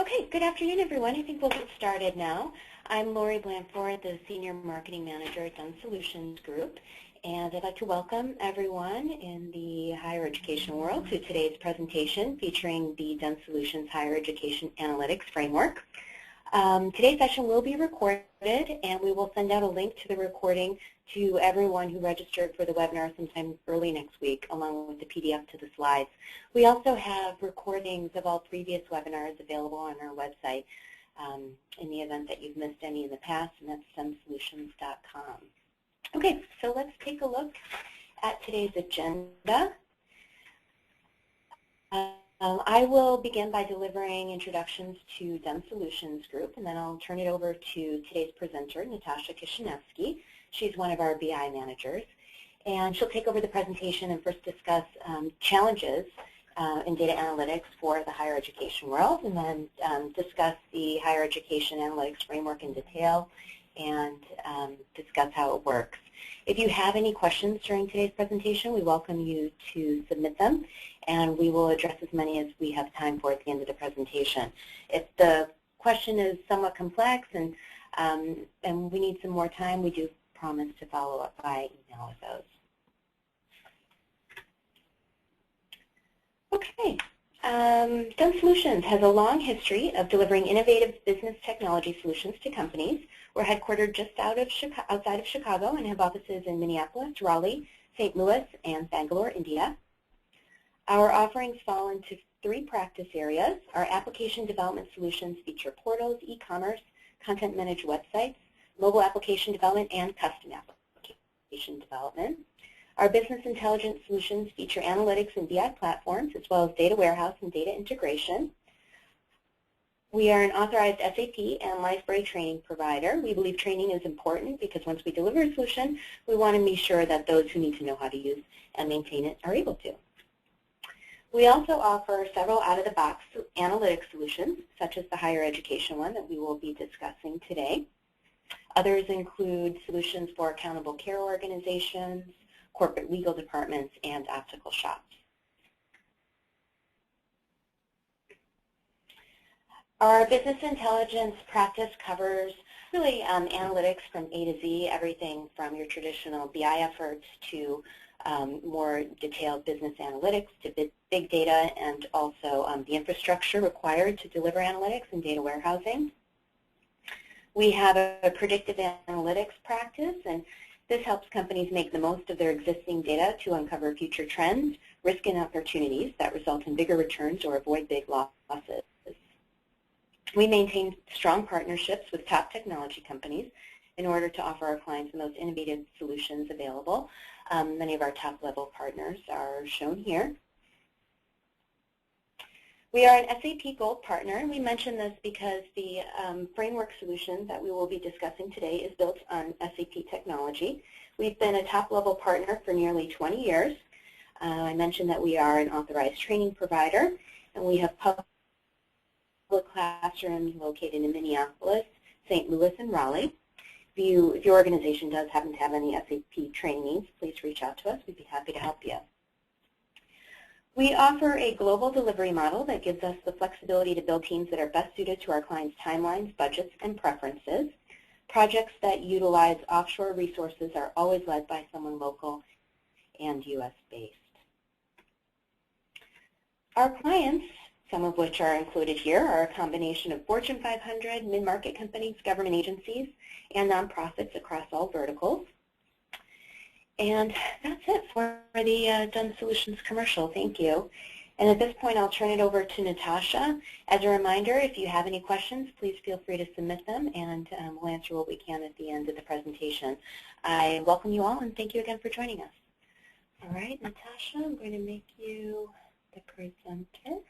Okay, good afternoon, everyone. I think we'll get started now. I'm Lori Blanford, the Senior Marketing Manager at Dun Solutions Group, and I'd like to welcome everyone in the higher education world to today's presentation featuring the Dun Solutions Higher Education Analytics Framework. Today's session will be recorded, and we will send out a link to the recording to everyone who registered for the webinar sometime early next week, along with the PDF to the slides. We also have recordings of all previous webinars available on our website in the event that you've missed any in the past, and that's stemsolutions.com. Okay, so let's take a look at today's agenda. I will begin by delivering introductions to Dun Solutions Group, and then I'll turn it over to today's presenter, Natasha. She's one of our BI managers, and she'll take over the presentation and first discuss challenges in data analytics for the higher education world, and then discuss the higher education analytics framework in detail and discuss how it works. If you have any questions during today's presentation, we welcome you to submit them, and we will address as many as we have time for at the end of the presentation. If the question is somewhat complex and we need some more time, we do promise to follow up by email with those. Okay. Dun Solutions has a long history of delivering innovative business technology solutions to companies. We're headquartered just outside of Chicago and have offices in Minneapolis, Raleigh, St. Louis, and Bangalore, India. Our offerings fall into three practice areas. Our application development solutions feature portals, e-commerce, content-managed websites, mobile application development, and custom application development. Our business intelligence solutions feature analytics and BI platforms, as well as data warehouse and data integration. We are an authorized SAP and Liferay training provider. We believe training is important because once we deliver a solution, we want to be sure that those who need to know how to use and maintain it are able to. We also offer several out-of-the-box analytics solutions, such as the higher education one that we will be discussing today. Others include solutions for accountable care organizations, corporate legal departments, and optical shops. Our business intelligence practice covers really analytics from A to Z, everything from your traditional BI efforts to more detailed business analytics to big data, and also the infrastructure required to deliver analytics and data warehousing. We have a predictive analytics practice, and this helps companies make the most of their existing data to uncover future trends, risk, and opportunities that result in bigger returns or avoid big losses. We maintain strong partnerships with top technology companies in order to offer our clients the most innovative solutions available. Many of our top-level partners are shown here. We are an SAP Gold partner, and we mention this because the framework solution that we will be discussing today is built on SAP technology. We've been a top-level partner for nearly 20 years. I mentioned that we are an authorized training provider, and we have public classrooms located in Minneapolis, St. Louis, and Raleigh. If your organization does happen to have any SAP training needs, please reach out to us. We'd be happy to help you. We offer a global delivery model that gives us the flexibility to build teams that are best suited to our clients' timelines, budgets, and preferences. Projects that utilize offshore resources are always led by someone local and U.S.-based. Our clients, some of which are included here, are a combination of Fortune 500, mid-market companies, government agencies, and nonprofits across all verticals. And that's it for the Dun Solutions commercial. Thank you. And at this point, I'll turn it over to Natasha. As a reminder, if you have any questions, please feel free to submit them, and we'll answer what we can at the end of the presentation. I welcome you all, and thank you again for joining us. All right, Natasha, I'm going to make you the presenter.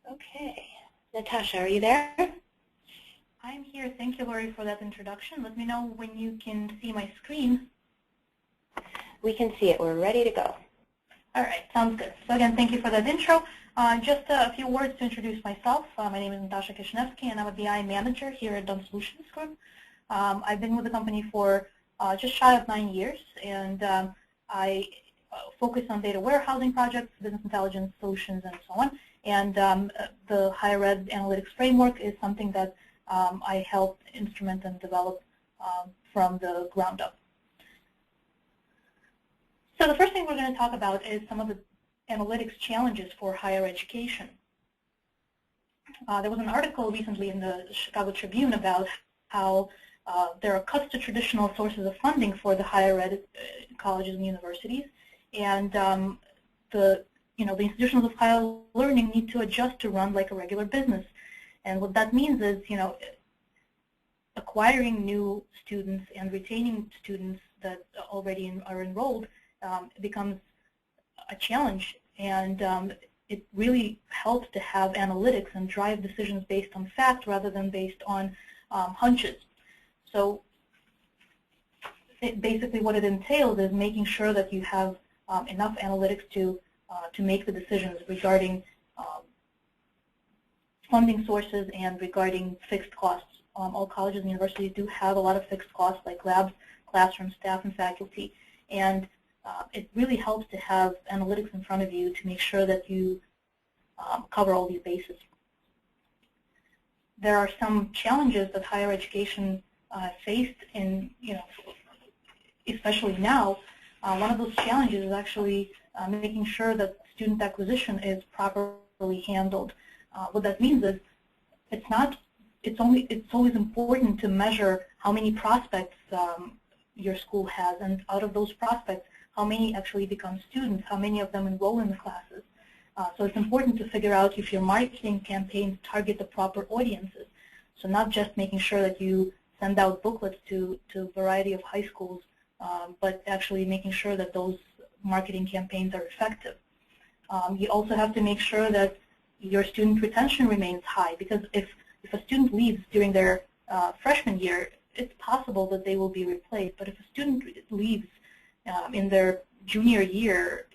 Okay. Natasha, are you there? I'm here. Thank you, Lori, for that introduction. Let me know when you can see my screen. We can see it. We're ready to go. All right. Sounds good. So again, thank you for that intro. Just a few words to introduce myself. My name is Natasha, and I'm a BI manager here at Dun Solutions Group. I've been with the company for just shy of 9 years, and I focus on data warehousing projects, business intelligence solutions, and so on. And the higher ed analytics framework is something that I helped instrument and develop from the ground up. So the first thing we're going to talk about is some of the analytics challenges for higher education. There was an article recently in the Chicago Tribune about how there are cuts to traditional sources of funding for the higher ed colleges and universities, and the institutions of higher learning need to adjust to run like a regular business. And what that means is, acquiring new students and retaining students that already are enrolled becomes a challenge, and it really helps to have analytics and drive decisions based on fact rather than based on hunches. So basically what it entails is making sure that you have enough analytics to make the decisions regarding funding sources and regarding fixed costs. All colleges and universities do have a lot of fixed costs like labs, classrooms, staff, and faculty, and it really helps to have analytics in front of you to make sure that you cover all these bases. There are some challenges that higher education faced in, especially now. One of those challenges is actually making sure that student acquisition is properly handled. What that means is it's always important to measure how many prospects your school has, and out of those prospects, how many actually become students, how many of them enroll in the classes. So it's important to figure out if your marketing campaigns target the proper audiences. So not just making sure that you send out booklets to a variety of high schools, but actually making sure that those marketing campaigns are effective. You also have to make sure that your student retention remains high, because if a student leaves during their freshman year, it's possible that they will be replaced. But if a student leaves in their junior year,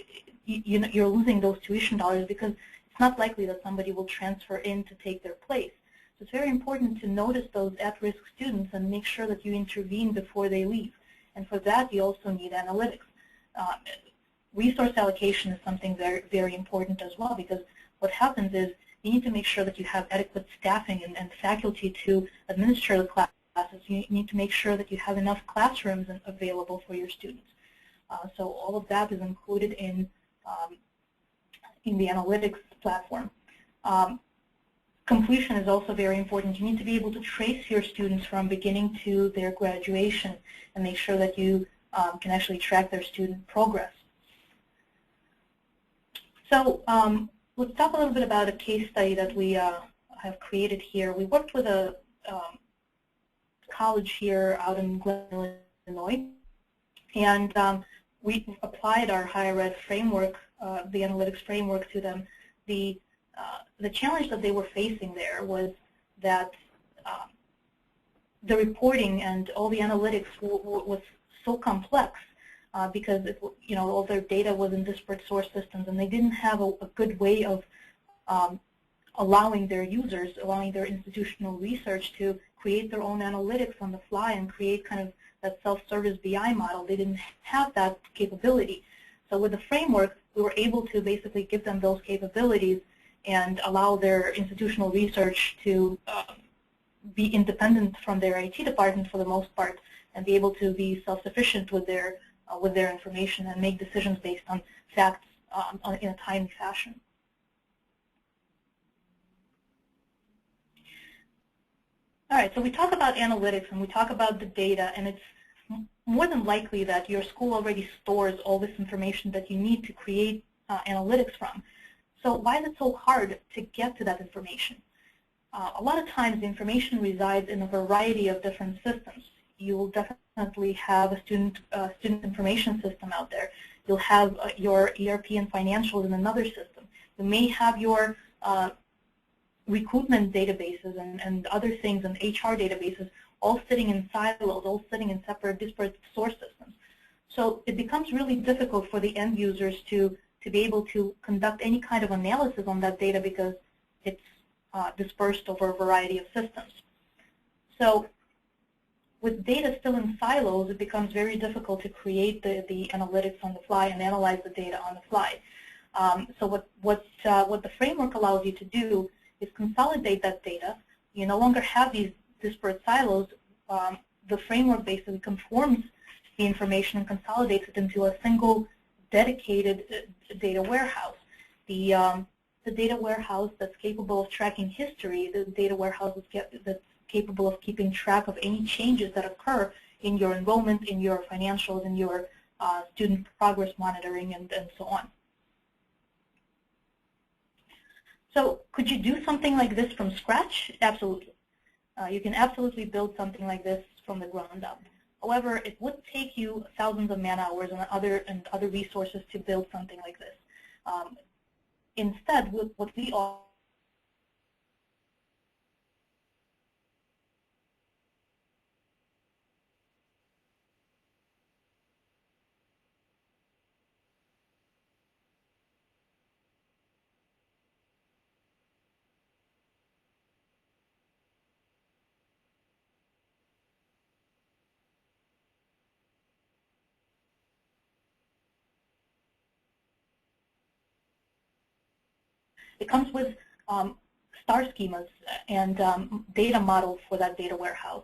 you're losing those tuition dollars, because it's not likely that somebody will transfer in to take their place. So it's very important to notice those at-risk students and make sure that you intervene before they leave. And for that, you also need analytics. Resource allocation is something very, very important as well, because what happens is you need to make sure that you have adequate staffing and faculty to administer the classes. You need to make sure that you have enough classrooms available for your students. So all of that is included in the analytics platform. Completion is also very important. You need to be able to trace your students from beginning to their graduation and make sure that you can actually track their student progress. So let's talk a little bit about a case study that we have created here. We worked with a college here out in Glen, Illinois, and we applied our higher ed framework, the analytics framework, to them. The challenge that they were facing there was that the reporting and all the analytics was so complex because all their data was in disparate source systems, and they didn't have a good way of allowing their users, allowing their institutional research to create their own analytics on the fly and create kind of that self-service BI model. They didn't have that capability. So with the framework, we were able to basically give them those capabilities and allow their institutional research to be independent from their IT department for the most part, and be able to be self-sufficient with their information and make decisions based on facts in a timely fashion. All right, so we talk about analytics and we talk about the data, and it's more than likely that your school already stores all this information that you need to create analytics from. So why is it so hard to get to that information? A lot of times the information resides in a variety of different systems. You will definitely have a student information system out there. You'll have your ERP and financials in another system. You may have your recruitment databases and other things, and HR databases, all sitting in silos, all sitting in separate, disparate source systems. So it becomes really difficult for the end users to be able to conduct any kind of analysis on that data because it's dispersed over a variety of systems. So with data still in silos, it becomes very difficult to create the analytics on the fly and analyze the data on the fly. So what the framework allows you to do is consolidate that data. You no longer have these disparate silos. The framework basically conforms the information and consolidates it into a single dedicated data warehouse. The data warehouse that's capable of tracking history, the data warehouse that's capable of keeping track of any changes that occur in your enrollment, in your financials, in your student progress monitoring, and so on. So could you do something like this from scratch? Absolutely. You can absolutely build something like this from the ground up. However, it would take you thousands of man-hours and other resources to build something like this. Instead, what we offer it comes with star schemas and data models for that data warehouse.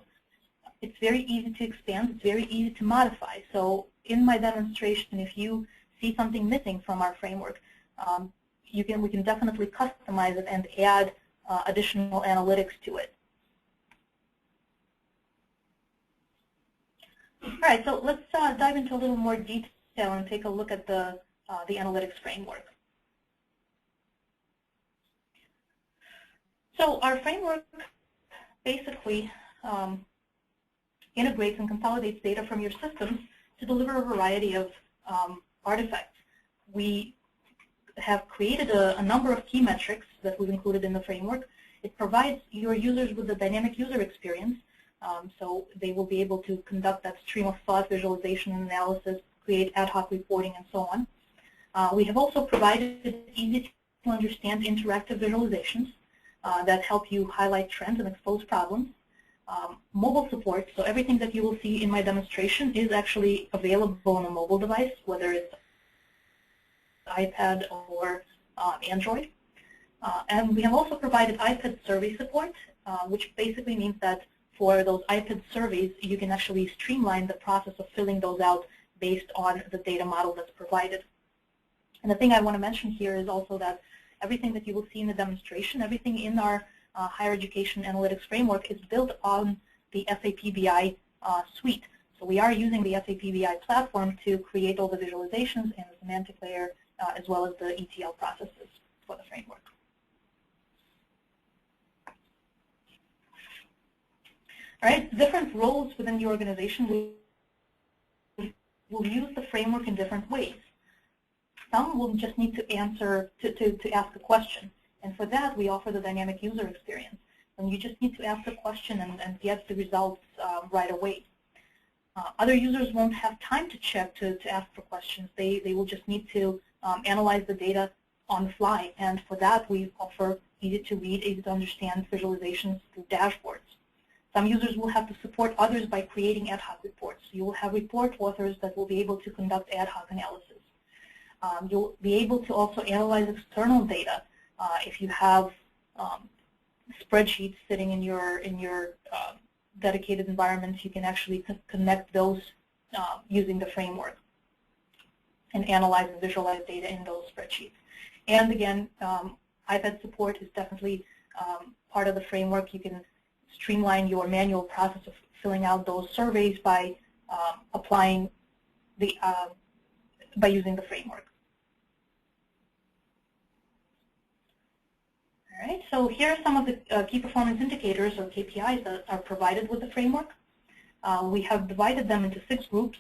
It's very easy to expand. It's very easy to modify. So in my demonstration, if you see something missing from our framework, we can definitely customize it and add additional analytics to it. All right, so let's dive into a little more detail and take a look at the analytics framework. So our framework basically integrates and consolidates data from your systems to deliver a variety of artifacts. We have created a number of key metrics that we've included in the framework. It provides your users with a dynamic user experience, so they will be able to conduct that stream of thought, visualization, and analysis, create ad hoc reporting, and so on. We have also provided easy to understand interactive visualizations that help you highlight trends and expose problems. Mobile support, so everything that you will see in my demonstration is actually available on a mobile device, whether it's iPad or Android. And we have also provided IPEDS survey support, which basically means that for those IPEDS surveys, you can actually streamline the process of filling those out based on the data model that's provided. And the thing I want to mention here is also that everything that you will see in the demonstration, everything in our higher education analytics framework is built on the SAP BI suite. So we are using the SAP BI platform to create all the visualizations and the semantic layer, as well as the ETL processes for the framework. All right, different roles within the organization will use the framework in different ways. Some will just need to answer, to ask a question. And for that, we offer the dynamic user experience. And you just need to ask a question and get the results right away. Other users won't have time to check to ask for questions. They will just need to analyze the data on the fly. And for that, we offer easy to read, easy to understand visualizations through dashboards. Some users will have to support others by creating ad hoc reports. You will have report authors that will be able to conduct ad hoc analysis. You'll be able to also analyze external data. If you have spreadsheets sitting in your dedicated environments, you can actually connect those using the framework and analyze and visualize data in those spreadsheets. And again, IPEDS support is definitely part of the framework. You can streamline your manual process of filling out those surveys by applying the by using the framework. All right, so here are some of the key performance indicators or KPIs that are provided with the framework. We have divided them into 6 groups,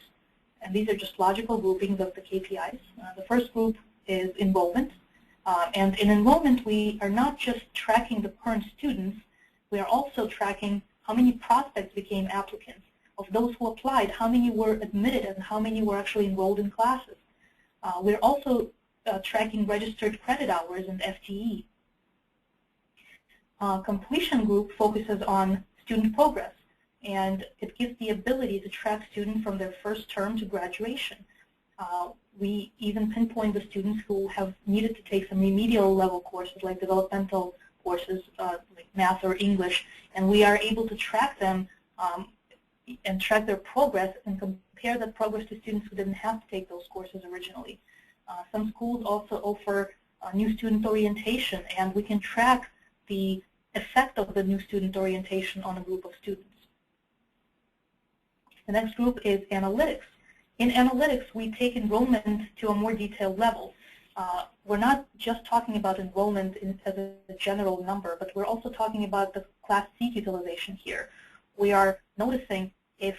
and these are just logical groupings of the KPIs. The first group is enrollment, and in enrollment we are not just tracking the current students, we are also tracking how many prospects became applicants. Of those who applied, how many were admitted and how many were actually enrolled in classes. We're also tracking registered credit hours and FTE. Completion group focuses on student progress, and it gives the ability to track students from their first term to graduation. We even pinpoint the students who have needed to take some remedial level courses like developmental courses like math or English, and we are able to track them and track their progress and compare that progress to students who didn't have to take those courses originally. Some schools also offer new student orientation, and we can track the effect of the new student orientation on a group of students. The next group is analytics. In analytics, we take enrollment to a more detailed level. We're not just talking about enrollment as a general number, but we're also talking about the class seat utilization here. We are noticing if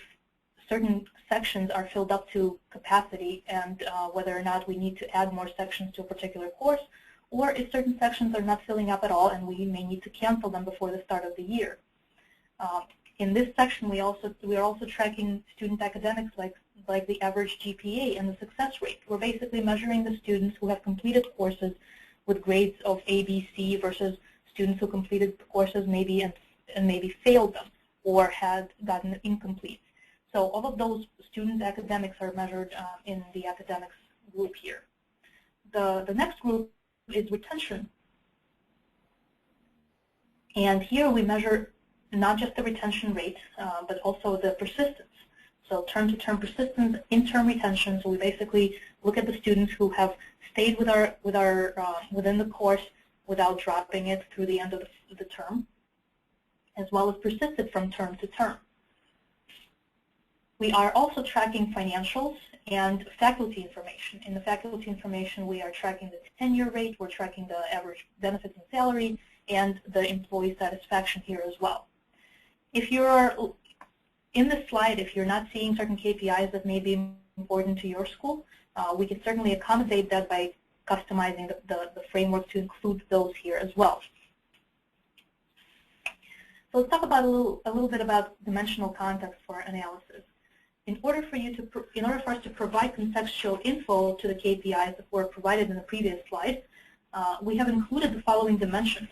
certain sections are filled up to capacity and whether or not we need to add more sections to a particular course, or if certain sections are not filling up at all and we may need to cancel them before the start of the year. In this section, we are also tracking student academics like the average GPA and the success rate. We're basically measuring the students who have completed courses with grades of A, B, C versus students who completed courses maybe and maybe failed them or had gotten incomplete. So all of those student academics are measured in the academics group here. The next group is retention. And here we measure not just the retention rate, but also the persistence. So term-to-term persistence, in-term retention. So we basically look at the students who have stayed within the course without dropping it through the end of the term, as well as persisted from term to term. We are also tracking financials and faculty information. In the faculty information, we are tracking the tenure rate, we're tracking the average benefits and salary, and the employee satisfaction here as well. If you're in this slide, if you're not seeing certain KPIs that may be important to your school, we can certainly accommodate that by customizing the framework to include those here as well. So let's talk about a little bit about dimensional context for analysis. In order for us to provide contextual info to the KPIs that were provided in the previous slide, we have included the following dimensions.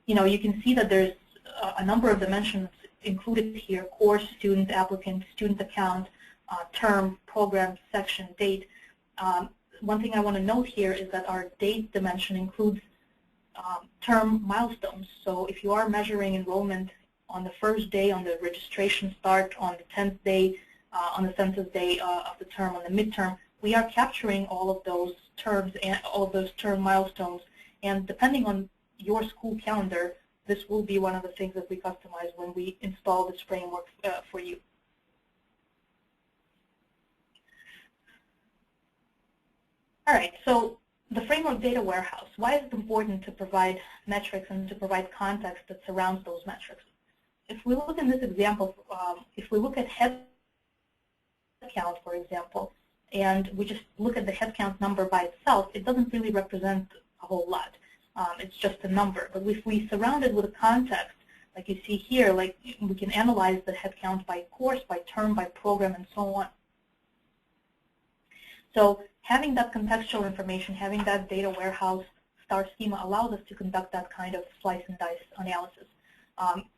You can see that there's a number of dimensions included here: course, student, applicant, student account, term, program, section, date. One thing I want to note here is that our date dimension includes term milestones. So if you are measuring enrollment on the first day, on the registration start, on the 10th day, on the census day of the term, on the midterm, we are capturing all of those terms and all of those term milestones. And depending on your school calendar, this will be one of the things that we customize when we install this framework for you. All right, so the framework data warehouse. Why is it important to provide metrics and to provide context that surrounds those metrics? If we look in this example, if we look at head count, for example, and we just look at the head count number by itself, it doesn't really represent a whole lot. It's just a number. But if we surround it with a context, like you see here, like we can analyze the head count by course, by term, by program, and so on. So having that contextual information, having that data warehouse star schema allows us to conduct that kind of slice and dice analysis.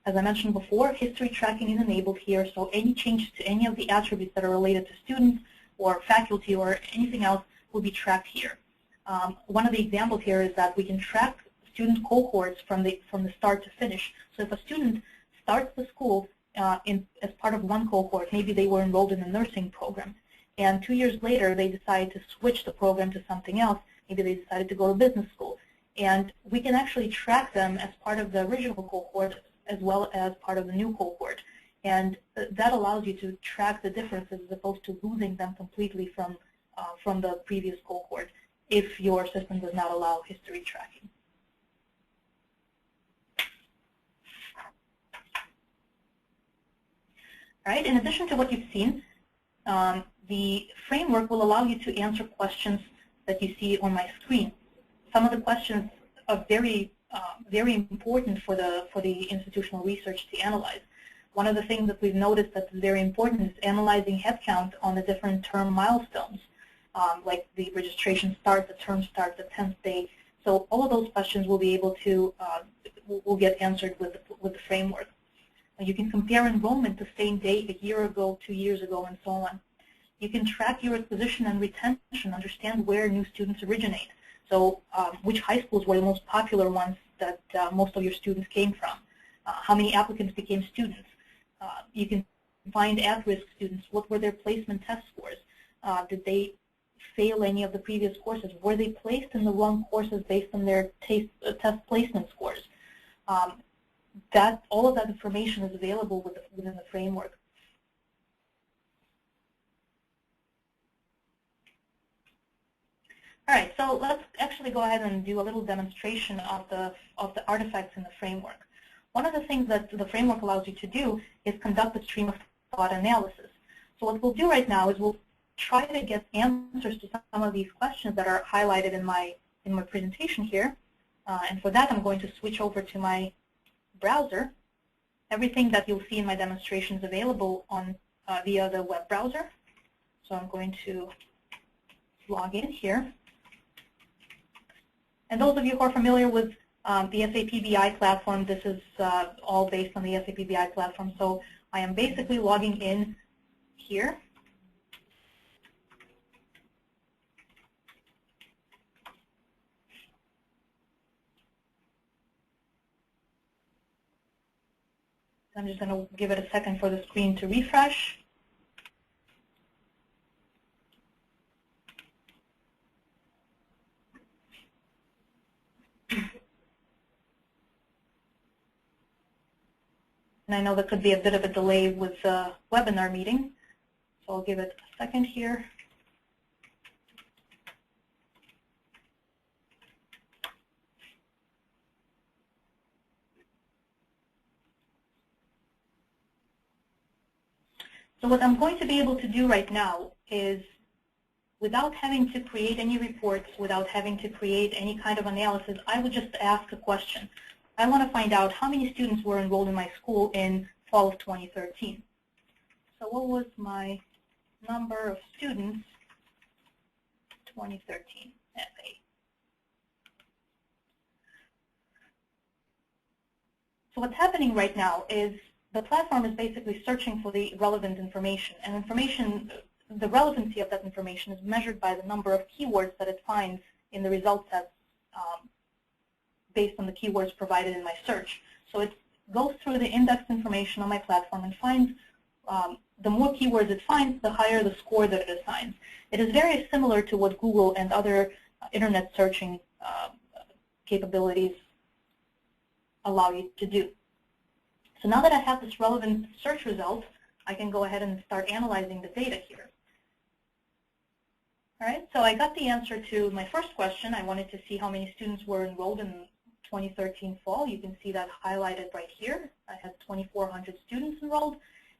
As I mentioned before, history tracking is enabled here, so any changes to any of the attributes that are related to students or faculty or anything else will be tracked here. One of the examples here is that we can track student cohorts from the start to finish. So if a student starts the school as part of one cohort, maybe they were enrolled in a nursing program, and 2 years later they decide to switch the program to something else, maybe they decided to go to business school, and we can actually track them as part of the original cohort as well as part of the new cohort. And that allows you to track the differences as opposed to losing them completely from the previous cohort if your system does not allow history tracking. All right, in addition to what you've seen, the framework will allow you to answer questions that you see on my screen. Some of the questions are very important for the institutional research to analyze. One of the things that we've noticed that's very important is analyzing headcount on the different term milestones, like the registration start, the term start, the 10th day. So all of those questions will be able to will get answered with the framework. You can compare enrollment to same date a year ago, 2 years ago, and so on. You can track your acquisition and retention, understand where new students originate. So which high schools were the most popular ones that most of your students came from. How many applicants became students. You can find at-risk students. What were their placement test scores? Did they fail any of the previous courses? Were they placed in the wrong courses based on their test placement scores? All of that information is available within the framework. All right, so let's actually go ahead and do a little demonstration of the artifacts in the framework. One of the things that the framework allows you to do is conduct a stream of thought analysis. So what we'll do right now is we'll try to get answers to some of these questions that are highlighted in my presentation here. And for that, I'm going to switch over to my browser. Everything that you'll see in my demonstration is available on via the web browser. So I'm going to log in here. And those of you who are familiar with the SAP BI platform, this is all based on the SAP BI platform. So I am basically logging in here. I'm just going to give it a second for the screen to refresh. And I know there could be a bit of a delay with the webinar meeting, so I'll give it a second here. So what I'm going to be able to do right now is, without having to create any reports, without having to create any kind of analysis, I would just ask a question. I want to find out how many students were enrolled in my school in fall of 2013. So what was my number of students 2013 FA? So what's happening right now is the platform is basically searching for the relevant information. And the relevancy of that information is measured by the number of keywords that it finds in the result sets based on the keywords provided in my search. So it goes through the indexed information on my platform and finds the more keywords it finds, the higher the score that it assigns. It is very similar to what Google and other internet searching capabilities allow you to do. So now that I have this relevant search result, I can go ahead and start analyzing the data here. All right, so I got the answer to my first question. I wanted to see how many students were enrolled in 2013 fall. You can see that highlighted right here. I had 2,400 students enrolled.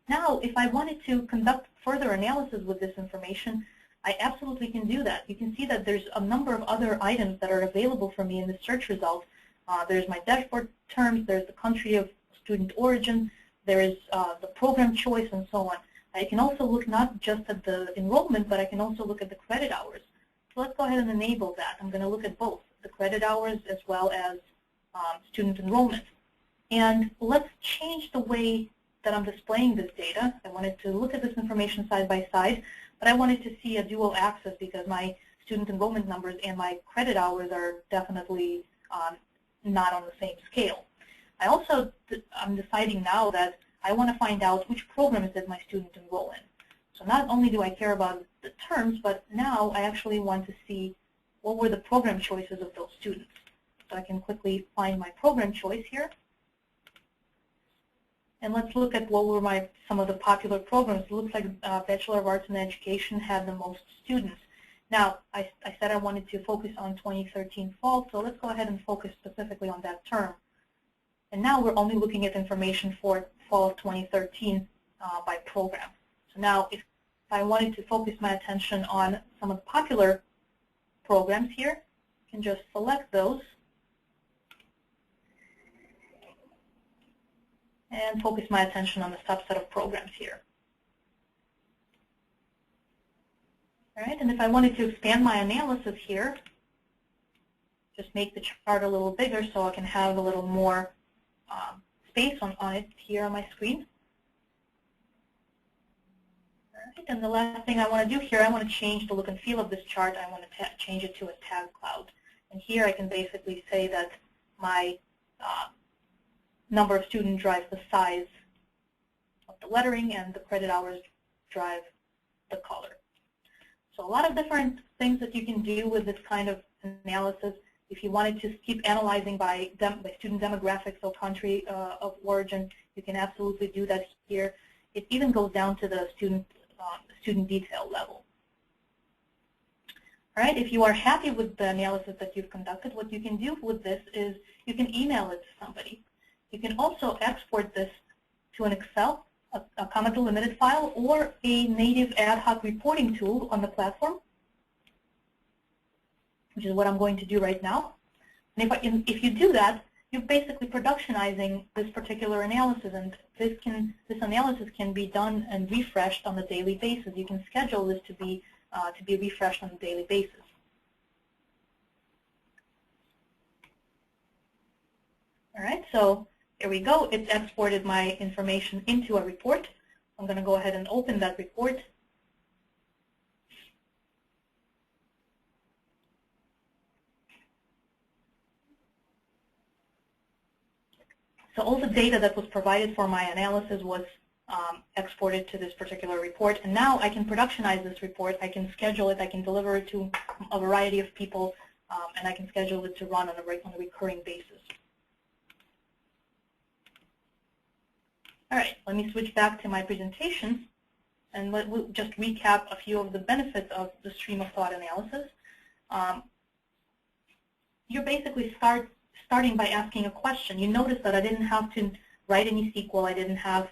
Now, if I wanted to conduct further analysis with this information, I absolutely can do that. You can see that there's a number of other items that are available for me in the search result. There's my dashboard terms, there's the country of student origin, there is the program choice, and so on. I can also look not just at the enrollment, but I can also look at the credit hours. So let's go ahead and enable that. I'm going to look at both the credit hours as well as student enrollment. And let's change the way that I'm displaying this data. I wanted to look at this information side by side, but I wanted to see a dual axis because my student enrollment numbers and my credit hours are definitely not on the same scale. I'm deciding now that I want to find out which programs did my student enroll in. So not only do I care about the terms, but now I actually want to see what were the program choices of those students. So I can quickly find my program choice here. And let's look at what were some of the popular programs. It looks like Bachelor of Arts in Education had the most students. Now, I said I wanted to focus on 2013 fall, so let's go ahead and focus specifically on that term. And now we're only looking at information for fall of 2013 by program. So now if I wanted to focus my attention on some of the popular programs here, I can just select those and focus my attention on the subset of programs here. All right, and if I wanted to expand my analysis here, just make the chart a little bigger so I can have a little more space on it here on my screen. All right, and the last thing I want to do here, I want to change the look and feel of this chart. I want to change it to a tag cloud. And here I can basically say that my number of students drives the size of the lettering, and the credit hours drive the color. So a lot of different things that you can do with this kind of analysis. If you wanted to keep analyzing by student demographics or country of origin, you can absolutely do that here. It even goes down to the student detail level. All right, if you are happy with the analysis that you've conducted, what you can do with this is you can email it to somebody. You can also export this to an Excel, a comma delimited file, or a native ad hoc reporting tool on the platform, which is what I'm going to do right now. And if you do that, you're basically productionizing this particular analysis, and this analysis can be done and refreshed on a daily basis. You can schedule this to be refreshed on a daily basis. All right, so here we go. It's exported my information into a report. I'm going to go ahead and open that report. So all the data that was provided for my analysis was exported to this particular report. And now I can productionize this report. I can schedule it. I can deliver it to a variety of people. And I can schedule it to run on a recurring basis. All right, let me switch back to my presentation. And we'll just recap a few of the benefits of the stream of thought analysis. You're basically starting by asking a question. You notice that I didn't have to write any SQL. I didn't have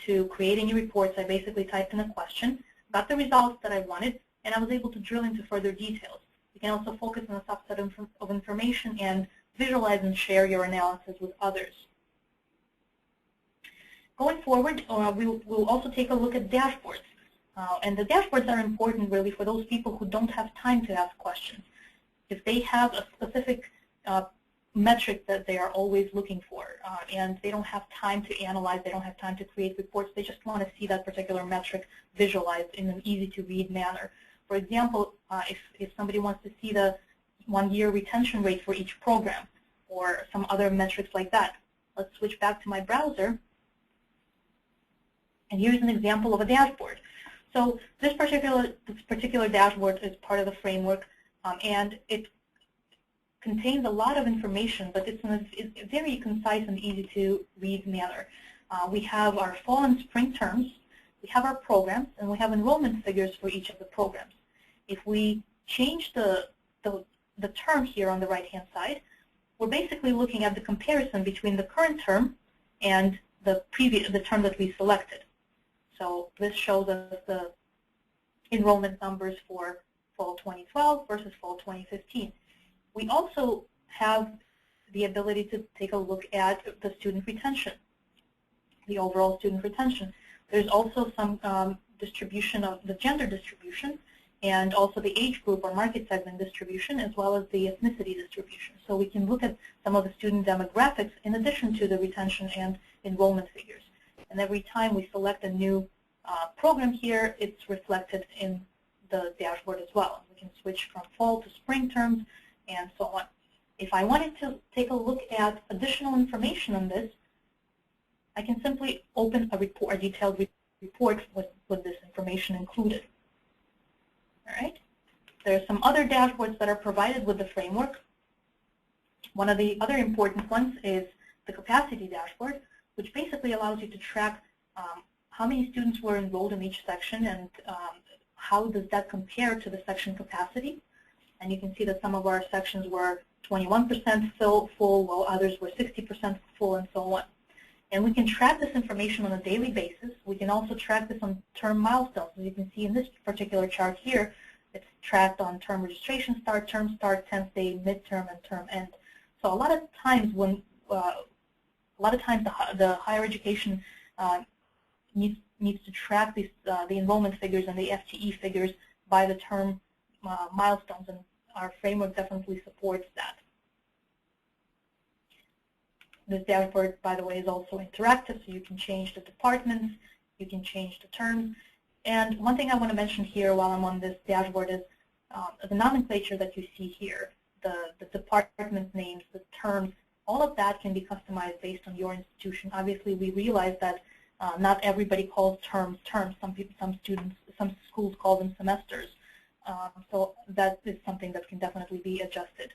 to create any reports. I basically typed in a question, got the results that I wanted, and I was able to drill into further details. You can also focus on a subset of information and visualize and share your analysis with others. Going forward, we'll also take a look at dashboards. And the dashboards are important really for those people who don't have time to ask questions. If they have a specific metric that they are always looking for, and they don't have time to analyze, they don't have time to create reports, they just want to see that particular metric visualized in an easy-to-read manner. For example, if somebody wants to see the one-year retention rate for each program or some other metrics like that, let's switch back to my browser. And here's an example of a dashboard. So this particular dashboard is part of the framework, and it contains a lot of information, but it's in a very concise and easy-to-read manner. We have our fall and spring terms, we have our programs, and we have enrollment figures for each of the programs. If we change the term here on the right-hand side, we're basically looking at the comparison between the current term and the term that we selected. So this shows us the enrollment numbers for fall 2012 versus fall 2015. We also have the ability to take a look at the student retention, the overall student retention. There's also some distribution of the gender distribution and also the age group or market segment distribution, as well as the ethnicity distribution. So we can look at some of the student demographics in addition to the retention and enrollment figures. And every time we select a new program here, it's reflected in the dashboard as well. We can switch from fall to spring terms and so on. If I wanted to take a look at additional information on this, I can simply open a report, a detailed report with this information included. All right. There are some other dashboards that are provided with the framework. One of the other important ones is the capacity dashboard, which basically allows you to track how many students were enrolled in each section and how does that compare to the section capacity. And you can see that some of our sections were 21% full, while others were 60% full, and so on. And we can track this information on a daily basis. We can also track this on term milestones. As you can see in this particular chart here, it's tracked on term registration start, 10th day, midterm, and term end. So a lot of times when the higher education needs to track these, the enrollment figures and the FTE figures by the term milestones, and our framework definitely supports that. This dashboard, by the way, is also interactive, so you can change the departments, you can change the terms. And one thing I want to mention here while I'm on this dashboard is the nomenclature that you see here, the department names, the terms, all of that can be customized based on your institution. Obviously, we realize that not everybody calls terms terms. Some schools call them semesters. So that is something that can definitely be adjusted.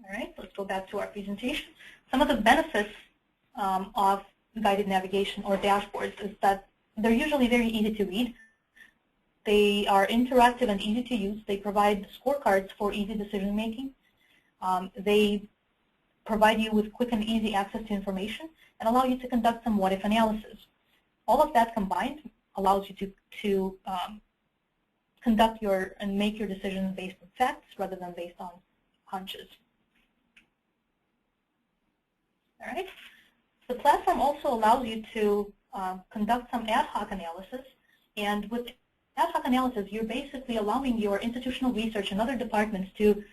All right, let's go back to our presentation. Some of the benefits of guided navigation or dashboards is that they're usually very easy to read. They are interactive and easy to use. They provide scorecards for easy decision making. They provide you with quick and easy access to information and allow you to conduct some what-if analysis. All of that combined allows you to conduct and make your decisions based on facts rather than based on hunches. All right. The platform also allows you to conduct some ad hoc analysis, and with ad hoc analysis, you're basically allowing your institutional research and other departments to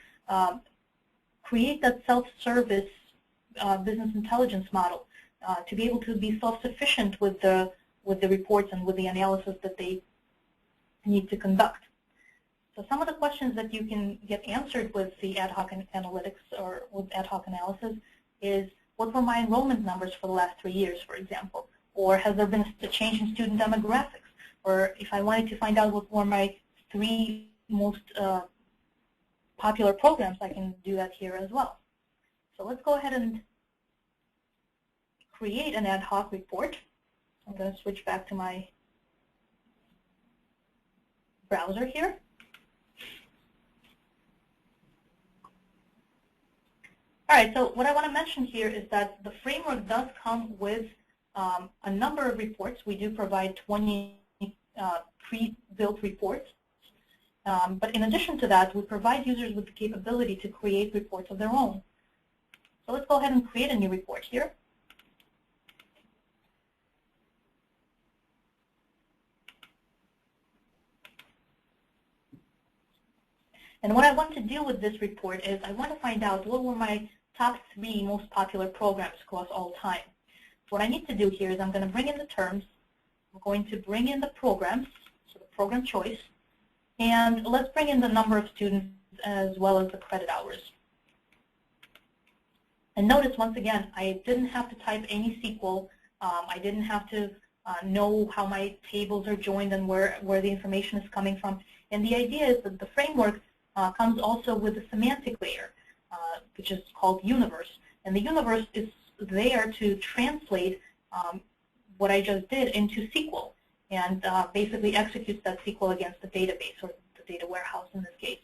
create that self-service business intelligence model, to be able to be self-sufficient with the reports and with the analysis that they need to conduct. So some of the questions that you can get answered with the ad hoc analytics or with ad hoc analysis is, what were my enrollment numbers for the last 3 years, for example? Or has there been a change in student demographics? Or if I wanted to find out what were my 3 most popular programs, I can do that here as well. So let's go ahead and create an ad hoc report. I'm going to switch back to my browser here. All right, so what I want to mention here is that the framework does come with a number of reports. We do provide 20 pre-built reports. But in addition to that, we provide users with the capability to create reports of their own. So let's go ahead and create a new report here. And what I want to do with this report is I want to find out what were my top 3 most popular programs across all time. What I need to do here is I'm going to bring in the terms. I'm going to bring in the programs, so the program choice. And let's bring in the number of students as well as the credit hours. And notice, once again, I didn't have to type any SQL. I didn't have to know how my tables are joined and where the information is coming from. And the idea is that the framework comes also with a semantic layer, which is called universe. And the universe is there to translate what I just did into SQL and basically executes that SQL against the database, or the data warehouse in this case.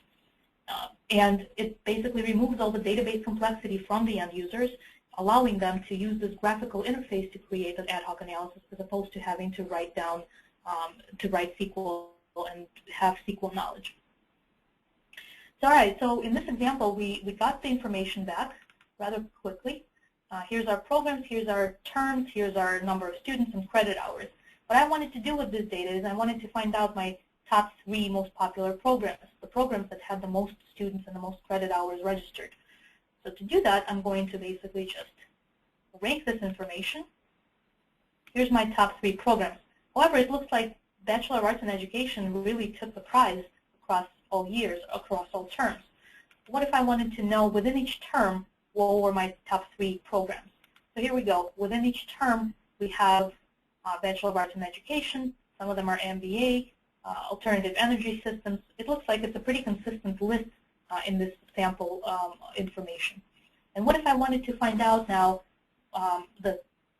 And it basically removes all the database complexity from the end users, allowing them to use this graphical interface to create an ad hoc analysis as opposed to having to write down, to write SQL and have SQL knowledge. So, all right, so in this example, we got the information back rather quickly. Here's our programs, here's our terms, here's our number of students and credit hours. What I wanted to do with this data is I wanted to find out my top 3 most popular programs, the programs that had the most students and the most credit hours registered. So to do that, I'm going to basically just rank this information. Here's my top 3 programs. However, it looks like Bachelor of Arts in Education really took the prize across all years, across all terms. What if I wanted to know within each term what were my top 3 programs? So here we go. Within each term, we have Bachelor of Arts in Education. Some of them are MBA, alternative energy systems. It looks like it's a pretty consistent list in this sample information. And what if I wanted to find out now the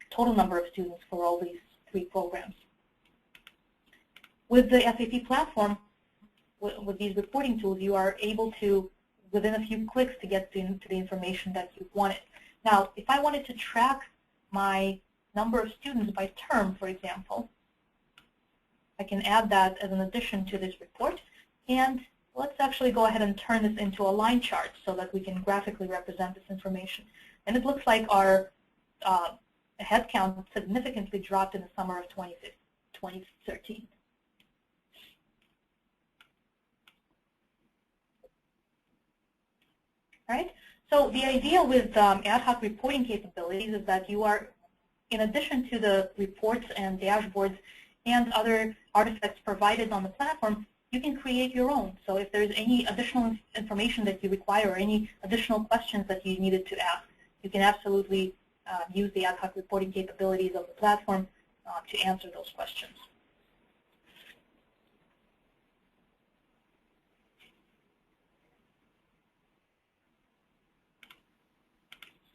total number of students for all these 3 programs? With the SAP platform, with these reporting tools, you are able to, within a few clicks, to get to the information that you wanted. Now, if I wanted to track my number of students by term, for example, I can add that as an addition to this report. And let's actually go ahead and turn this into a line chart so that we can graphically represent this information. And it looks like our headcount significantly dropped in the summer of 2013. All right. So the idea with ad hoc reporting capabilities is that you are, in addition to the reports and dashboards and other artifacts provided on the platform, you can create your own. So if there's any additional information that you require or any additional questions that you needed to ask, you can absolutely use the ad hoc reporting capabilities of the platform to answer those questions.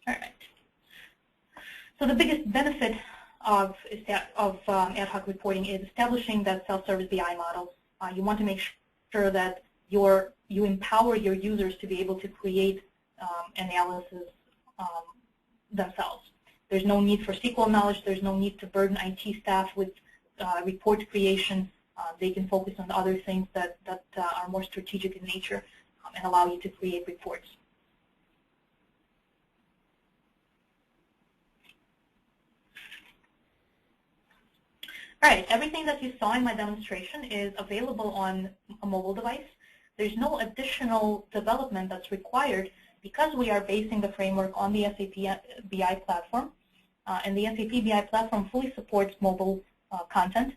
All right. So the biggest benefit of ad hoc reporting is establishing that self-service BI model. You want to make sure that you empower your users to be able to create analysis themselves. There's no need for SQL knowledge. There's no need to burden IT staff with report creation. They can focus on other things that are more strategic in nature and allow you to create reports. All right, everything that you saw in my demonstration is available on a mobile device. There's no additional development that's required because we are basing the framework on the SAP BI platform, and the SAP BI platform fully supports mobile content.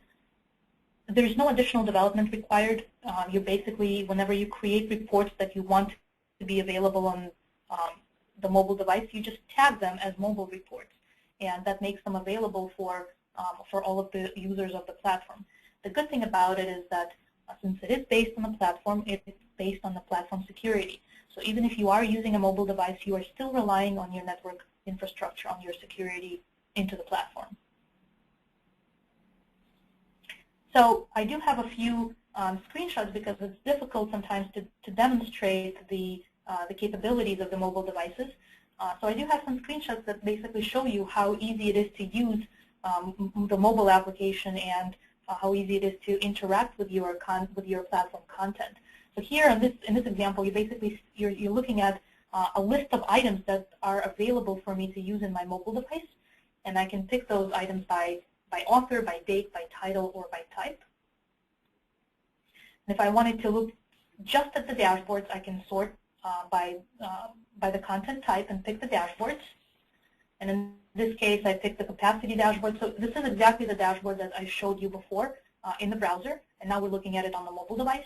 There's no additional development required. You basically, whenever you create reports that you want to be available on the mobile device, you just tag them as mobile reports, and that makes them available for all of the users of the platform. The good thing about it is that since it is based on the platform, it's based on the platform security. So even if you are using a mobile device, you are still relying on your network infrastructure, on your security into the platform. So I do have a few screenshots because it's difficult sometimes to demonstrate the capabilities of the mobile devices. So I do have some screenshots that basically show you how easy it is to use the mobile application and how easy it is to interact with your platform content. So here in this example, you're looking at a list of items that are available for me to use in my mobile device, and I can pick those items by author, by date, by title, or by type. And if I wanted to look just at the dashboards, I can sort by the content type and pick the dashboards. And in this case, I picked the capacity dashboard. So this is exactly the dashboard that I showed you before in the browser, and now we're looking at it on the mobile device.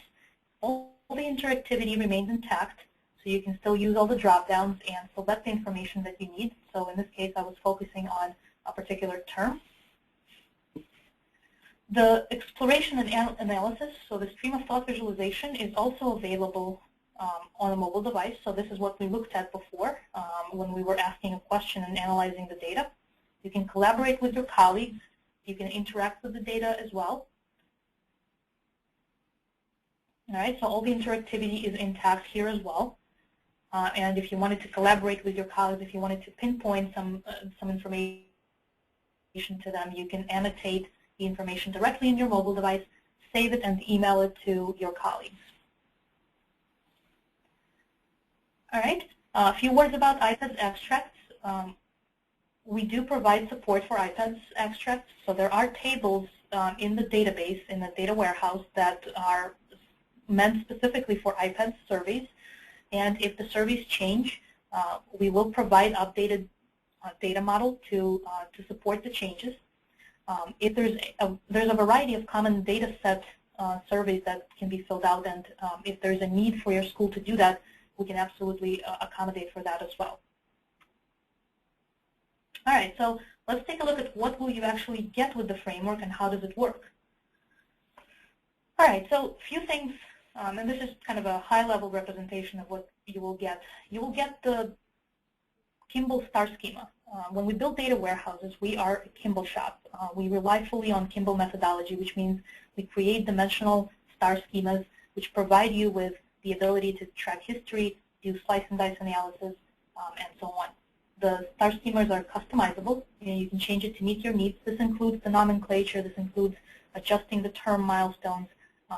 All the interactivity remains intact, so you can still use all the drop-downs and select the information that you need. So in this case, I was focusing on a particular term. The exploration and analysis, so the stream of thought visualization, is also available on a mobile device. So this is what we looked at before when we were asking a question and analyzing the data. You can collaborate with your colleagues. You can interact with the data as well. All right, so all the interactivity is intact here as well. And if you wanted to collaborate with your colleagues, if you wanted to pinpoint some information to them, you can annotate the information directly in your mobile device, save it, and email it to your colleagues. All right, a few words about IPEDS extracts. We do provide support for IPEDS extracts. So there are tables in the database, in the data warehouse, that are meant specifically for IPEDS surveys. And if the surveys change, we will provide updated data model to support the changes. If there's a variety of common data set surveys that can be filled out, and if there's a need for your school to do that, we can absolutely accommodate for that as well. All right, so let's take a look at what will you actually get with the framework and how does it work. All right, so a few things, and this is kind of a high-level representation of what you will get. You will get the Kimball star schema. When we build data warehouses, we are a Kimball shop. We rely fully on Kimball methodology, which means we create dimensional star schemas which provide you with the ability to track history, do slice and dice analysis, and so on. The star schemas are customizable. You can change it to meet your needs. This includes the nomenclature. This includes adjusting the term milestones,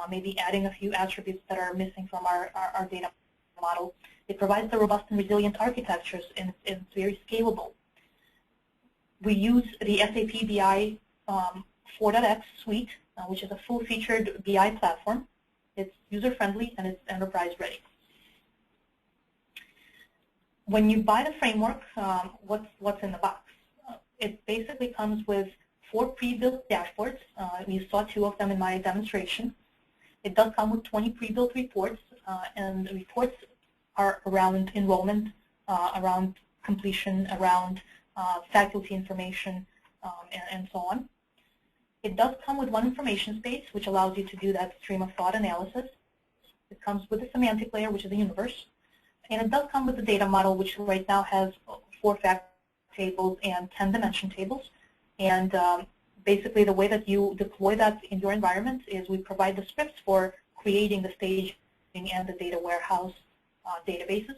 maybe adding a few attributes that are missing from our data model. It provides the robust and resilient architectures, and it's very scalable. We use the SAP BI 4.x suite, which is a full-featured BI platform. It's user-friendly and it's enterprise-ready. when you buy the framework, what's in the box? It basically comes with 4 pre-built dashboards. You saw 2 of them in my demonstration. It does come with 20 pre-built reports, and the reports are around enrollment, around completion, around faculty information, and so on. It does come with one information space, which allows you to do that stream of thought analysis. It comes with a semantic layer, which is the universe. And it does come with the data model, which right now has 4 fact tables and 10 dimension tables. And basically, the way that you deploy that in your environment is we provide the scripts for creating the staging and the data warehouse databases.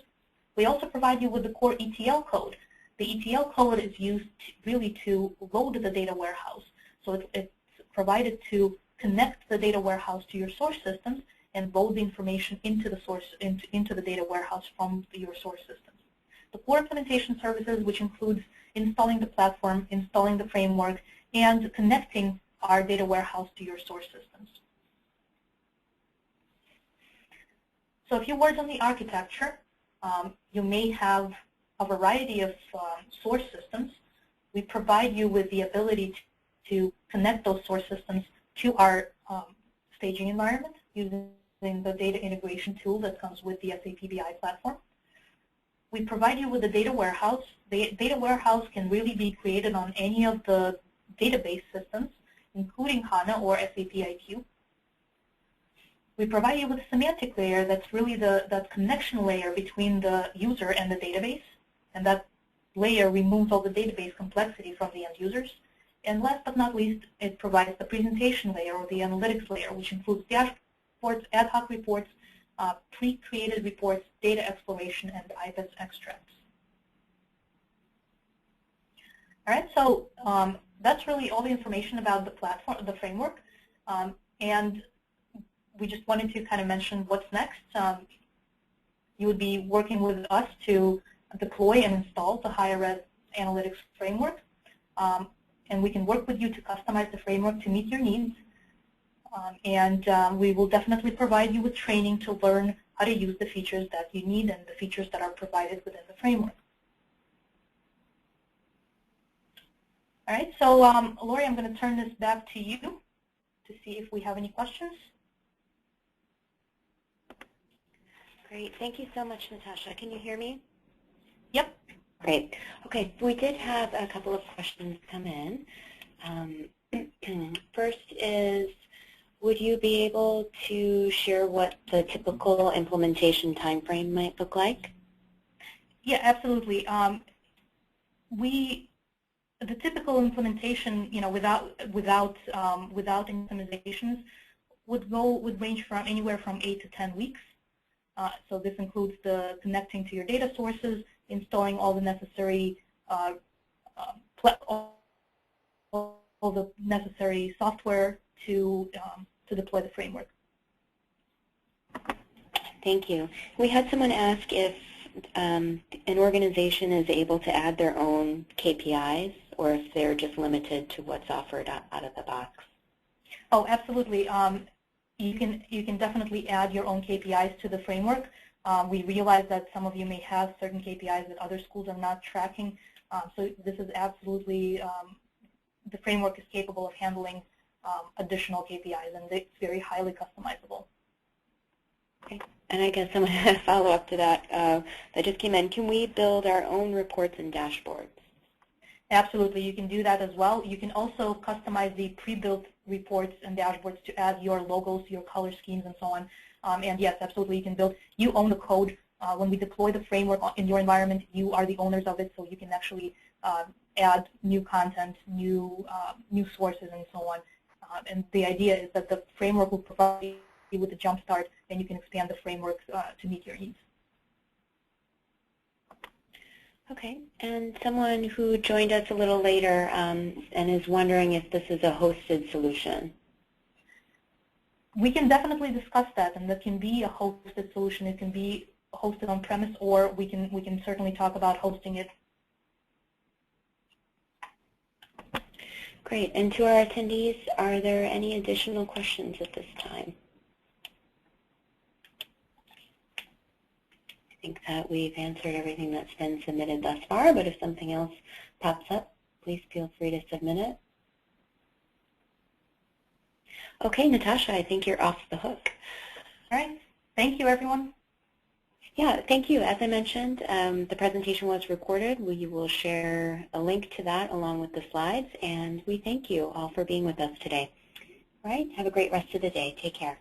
We also provide you with the core ETL code. The ETL code is used really to load the data warehouse. So it's provided to connect the data warehouse to your source systems and load the information into the source into the data warehouse from your source systems. The core implementation services, which includes installing the platform, installing the framework, and connecting our data warehouse to your source systems. So a few words on the architecture. You may have a variety of source systems. We provide you with the ability to connect those source systems to our staging environment using the data integration tool that comes with the SAP BI platform. We provide you with a data warehouse. The data warehouse can really be created on any of the database systems, including HANA or SAP IQ. We provide you with a semantic layer that's really that connection layer between the user and the database, and that layer removes all the database complexity from the end users. And last but not least, it provides the presentation layer or the analytics layer, which includes dashboards, ad hoc reports, pre-created reports, data exploration, and IPEDS extracts. All right, so that's really all the information about the platform, the framework, and we just wanted to kind of mention what's next. You would be working with us to deploy and install the higher ed analytics framework, and we can work with you to customize the framework to meet your needs. And we will definitely provide you with training to learn how to use the features that you need and the features that are provided within the framework. All right, so Lori, I'm going to turn this back to you to see if we have any questions. Great. Thank you so much, Natasha. Can you hear me? Yep. Great. Okay, we did have a couple of questions come in. First is, would you be able to share what the typical implementation timeframe might look like? Yeah, absolutely. The typical implementation, without implementations, would range from anywhere from 8 to 10 weeks. So this includes the connecting to your data sources, installing all the necessary software to deploy the framework. Thank you. We had someone ask if an organization is able to add their own KPIs or if they're just limited to what's offered out of the box. Oh, absolutely. You can definitely add your own KPIs to the framework. We realize that some of you may have certain KPIs that other schools are not tracking. So this is absolutely, the framework is capable of handling additional KPIs, and it's very highly customizable. Okay. And I guess someone had a follow-up to that that just came in. Can we build our own reports and dashboards? Absolutely, you can do that as well. You can also customize the pre-built reports and dashboards to add your logos, your color schemes, and so on. And yes, absolutely, you can build. You own the code. When we deploy the framework in your environment, you are the owners of it, so you can actually add new content, new sources, and so on. And the idea is that the framework will provide you with a jump start, and you can expand the framework to meet your needs. Okay, and someone who joined us a little later and is wondering if this is a hosted solution. We can definitely discuss that, and that can be a hosted solution. It can be hosted on premise, or we can certainly talk about hosting it. Great, and to our attendees, are there any additional questions at this time? think that we've answered everything that's been submitted thus far, but if something else pops up, please feel free to submit it. Okay, Natasha, I think you're off the hook. All right. Thank you, everyone. Yeah, thank you. As I mentioned, the presentation was recorded. We will share a link to that along with the slides, and we thank you all for being with us today. All right, have a great rest of the day. Take care.